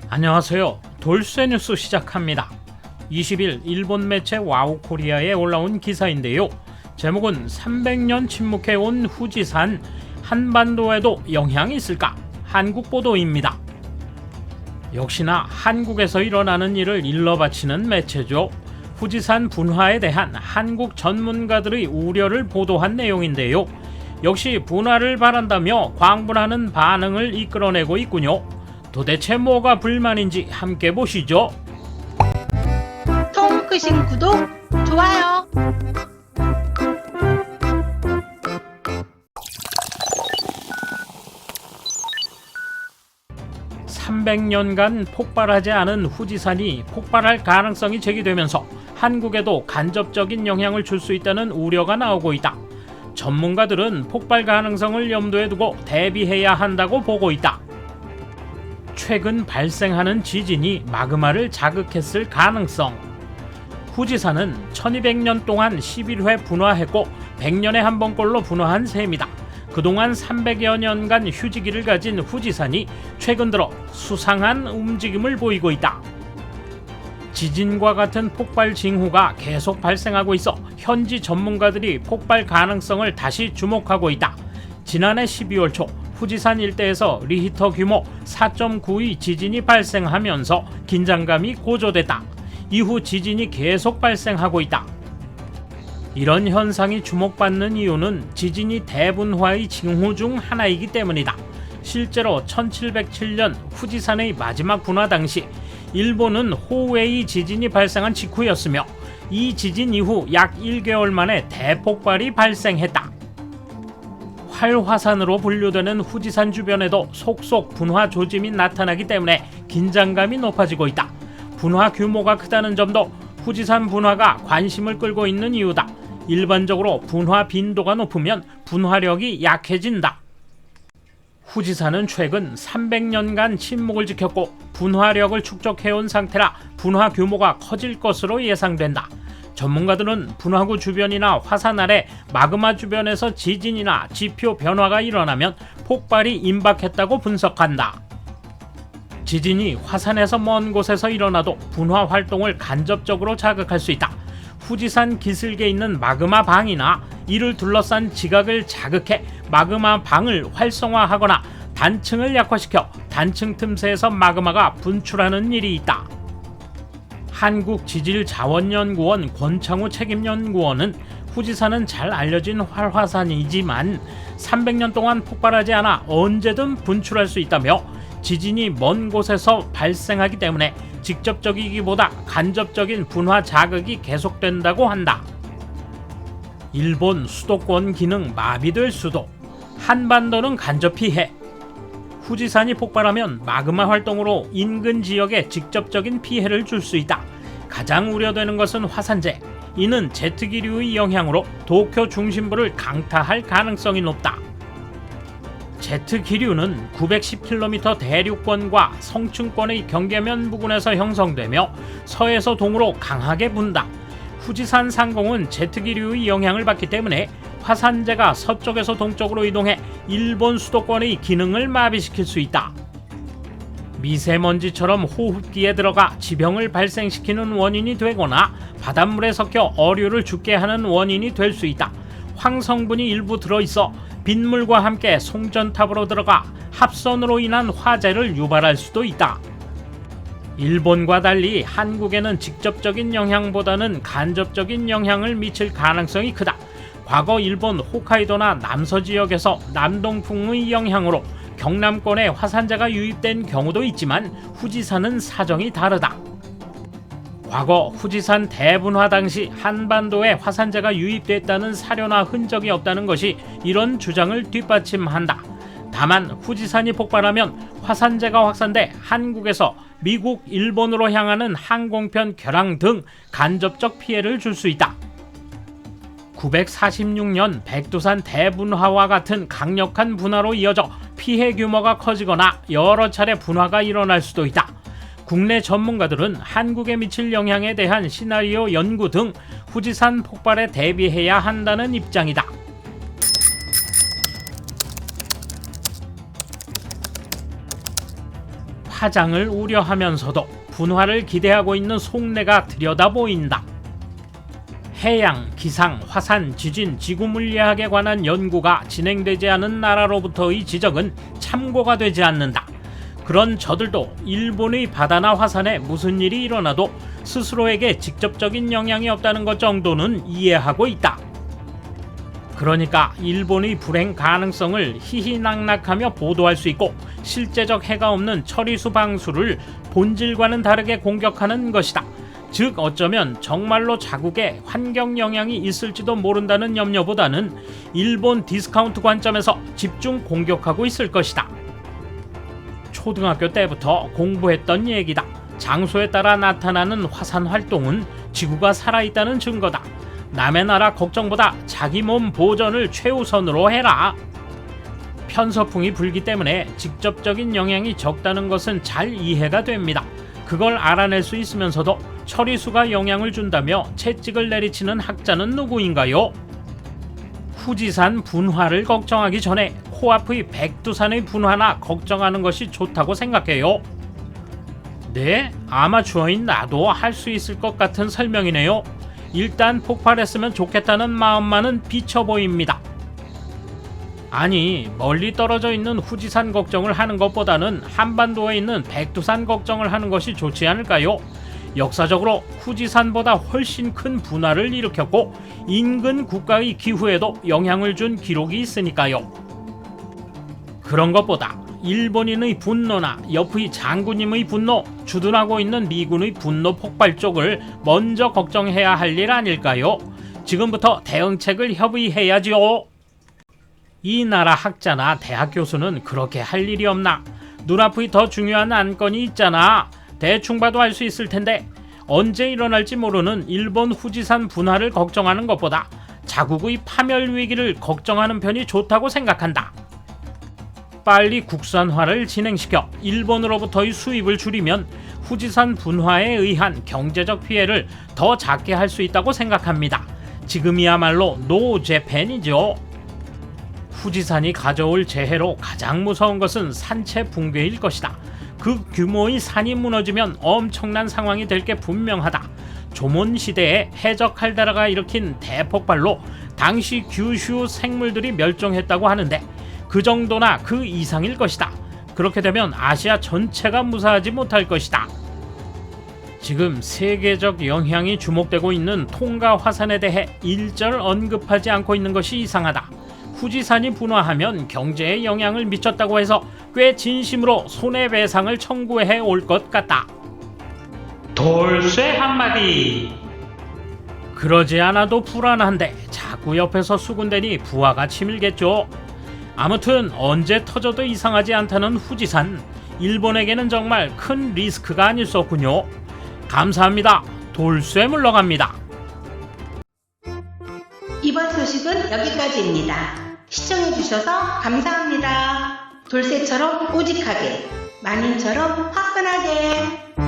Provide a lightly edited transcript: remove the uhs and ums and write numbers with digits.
안녕하세요. 돌쇠 뉴스 시작합니다. 20일 일본 매체 와우코리아에 올라온 기사인데요. 제목은 300년 침묵해온 후지산, 한반도에도 영향이 있을까? 한국 보도입니다. 역시나 한국에서 일어나는 일을 일러바치는 매체죠. 후지산 분화에 대한 한국 전문가들의 우려를 보도한 내용인데요. 역시 분화를 바란다며 광분하는 반응을 이끌어내고 있군요. 도대체 뭐가 불만인지 함께 보시죠. 통 크신 구독, 좋아요. 300년간 폭발하지 않은 후지산이 폭발할 가능성이 제기되면서 한국에도 간접적인 영향을 줄 수 있다는 우려가 나오고 있다. 전문가들은 폭발 가능성을 염두에 두고 대비해야 한다고 보고 있다. 최근 발생하는 지진이 마그마를 자극했을 가능성. 후지산은 1200년 동안 11회 분화했고 100년에 한 번꼴로 분화한 셈이다. 그동안 300여 년간 휴지기를 가진 후지산이 최근 들어 수상한 움직임을 보이고 있다. 지진과 같은 폭발 징후가 계속 발생하고 있어 현지 전문가들이 폭발 가능성을 다시 주목하고 있다. 지난해 12월 초 후지산 일대에서 리히터 규모 4.9의 지진이 발생하면서 긴장감이 고조됐다. 이후 지진이 계속 발생하고 있다. 이런 현상이 주목받는 이유는 지진이 대분화의 징후 중 하나이기 때문이다. 실제로 1707년 후지산의 마지막 분화 당시 일본은 호웨이 지진이 발생한 직후였으며 이 지진 이후 약 1개월 만에 대폭발이 발생했다. 활화산으로 분류되는 후지산 주변에도 속속 분화 조짐이 나타나기 때문에 긴장감이 높아지고 있다. 분화 규모가 크다는 점도 후지산 분화가 관심을 끌고 있는 이유다. 일반적으로 분화 빈도가 높으면 분화력이 약해진다. 후지산은 최근 300년간 침묵을 지켰고 분화력을 축적해온 상태라 분화 규모가 커질 것으로 예상된다. 전문가들은 분화구 주변이나 화산 아래 마그마 주변에서 지진이나 지표 변화가 일어나면 폭발이 임박했다고 분석한다. 지진이 화산에서 먼 곳에서 일어나도 분화 활동을 간접적으로 자극할 수 있다. 후지산 기슭에 있는 마그마 방이나 이를 둘러싼 지각을 자극해 마그마 방을 활성화하거나 단층을 약화시켜 단층 틈새에서 마그마가 분출하는 일이 있다. 한국지질자원연구원 권창우 책임연구원은 후지산은 잘 알려진 활화산이지만 300년 동안 폭발하지 않아 언제든 분출할 수 있다며 지진이 먼 곳에서 발생하기 때문에 직접적이기보다 간접적인 분화 자극이 계속된다고 한다. 일본 수도권 기능 마비될 수도. 한반도는 간접 피해. 후지산이 폭발하면 마그마 활동으로 인근 지역에 직접적인 피해를 줄 수 있다. 가장 우려되는 것은 화산재. 이는 제트기류의 영향으로 도쿄 중심부를 강타할 가능성이 높다. 제트기류는 910km 대륙권과 성층권의 경계면 부근에서 형성되며 서에서 동으로 강하게 분다. 후지산 상공은 제트기류의 영향을 받기 때문에 화산재가 서쪽에서 동쪽으로 이동해 일본 수도권의 기능을 마비시킬 수 있다. 미세먼지처럼 호흡기에 들어가 지병을 발생시키는 원인이 되거나 바닷물에 섞여 어류를 죽게 하는 원인이 될 수 있다. 황성분이 일부 들어있어 빗물과 함께 송전탑으로 들어가 합선으로 인한 화재를 유발할 수도 있다. 일본과 달리 한국에는 직접적인 영향보다는 간접적인 영향을 미칠 가능성이 크다. 과거 일본 홋카이도나 남서 지역에서 남동풍의 영향으로 경남권에 화산재가 유입된 경우도 있지만 후지산은 사정이 다르다. 과거 후지산 대분화 당시 한반도에 화산재가 유입됐다는 사료나 흔적이 없다는 것이 이런 주장을 뒷받침한다. 다만 후지산이 폭발하면 화산재가 확산돼 한국에서 미국, 일본으로 향하는 항공편 결항 등 간접적 피해를 줄 수 있다. 946년 백두산 대분화와 같은 강력한 분화로 이어져 피해 규모가 커지거나 여러 차례 분화가 일어날 수도 있다. 국내 전문가들은 한국에 미칠 영향에 대한 시나리오 연구 등 후지산 폭발에 대비해야 한다는 입장이다. 파장을 우려하면서도 분화를 기대하고 있는 속내가 들여다 보인다. 해양, 기상, 화산, 지진, 지구 물리학에 관한 연구가 진행되지 않은 나라로부터의 지적은 참고가 되지 않는다. 그런 저들도 일본의 바다나 화산에 무슨 일이 일어나도 스스로에게 직접적인 영향이 없다는 것 정도는 이해하고 있다. 그러니까 일본의 불행 가능성을 희희낙낙하며 보도할 수 있고 실제적 해가 없는 처리수 방수를 본질과는 다르게 공격하는 것이다. 즉 어쩌면 정말로 자국에 환경 영향이 있을지도 모른다는 염려보다는 일본 디스카운트 관점에서 집중 공격하고 있을 것이다. 초등학교 때부터 공부했던 얘기다. 장소에 따라 나타나는 화산 활동은 지구가 살아있다는 증거다. 남의 나라 걱정보다 자기 몸 보전을 최우선으로 해라. 편서풍이 불기 때문에 직접적인 영향이 적다는 것은 잘 이해가 됩니다. 그걸 알아낼 수 있으면서도 처리수가 영향을 준다며 채찍을 내리치는 학자는 누구인가요? 후지산 분화를 걱정하기 전에 코앞의 백두산의 분화나 걱정하는 것이 좋다고 생각해요. 네, 아마추어인 나도 할 수 있을 것 같은 설명이네요. 일단 폭발했으면 좋겠다는 마음만은 비쳐 보입니다. 아니, 멀리 떨어져 있는 후지산 걱정을 하는 것보다는 한반도에 있는 백두산 걱정을 하는 것이 좋지 않을까요? 역사적으로 후지산보다 훨씬 큰 분화를 일으켰고 인근 국가의 기후에도 영향을 준 기록이 있으니까요. 그런 것보다 일본인의 분노나 옆의 장군님의 분노, 주둔하고 있는 미군의 분노 폭발 쪽을 먼저 걱정해야 할 일 아닐까요? 지금부터 대응책을 협의해야지요. 이 나라 학자나 대학 교수는 그렇게 할 일이 없나? 눈앞의 더 중요한 안건이 있잖아. 대충 봐도 알 수 있을 텐데 언제 일어날지 모르는 일본 후지산 분화를 걱정하는 것보다 자국의 파멸 위기를 걱정하는 편이 좋다고 생각한다. 빨리 국산화를 진행시켜 일본으로부터의 수입을 줄이면 후지산 분화에 의한 경제적 피해를 더 작게 할 수 있다고 생각합니다. 지금이야말로 노재팬이죠. 후지산이 가져올 재해로 가장 무서운 것은 산체 붕괴일 것이다. 그 규모의 산이 무너지면 엄청난 상황이 될 게 분명하다. 조몬 시대에 해적 칼데라가 일으킨 대폭발로 당시 규슈 생물들이 멸종했다고 하는데 그 정도나 그 이상일 것이다. 그렇게 되면 아시아 전체가 무사하지 못할 것이다. 지금 세계적 영향이 주목되고 있는 통가 화산에 대해 일절 언급하지 않고 있는 것이 이상하다. 후지산이 분화하면 경제에 영향을 미쳤다고 해서 꽤 진심으로 손해배상을 청구해 올 것 같다. 돌쇠 한마디. 그러지 않아도 불안한데 자꾸 옆에서 수군대니 부하가 치밀겠죠. 아무튼 언제 터져도 이상하지 않다는 후지산, 일본에게는 정말 큰 리스크가 아닐 수 없군요. 감사합니다. 돌쇠 물러갑니다. 이번 소식은 여기까지입니다. 시청해주셔서 감사합니다. 돌쇠처럼 오직하게, 만인처럼 화끈하게.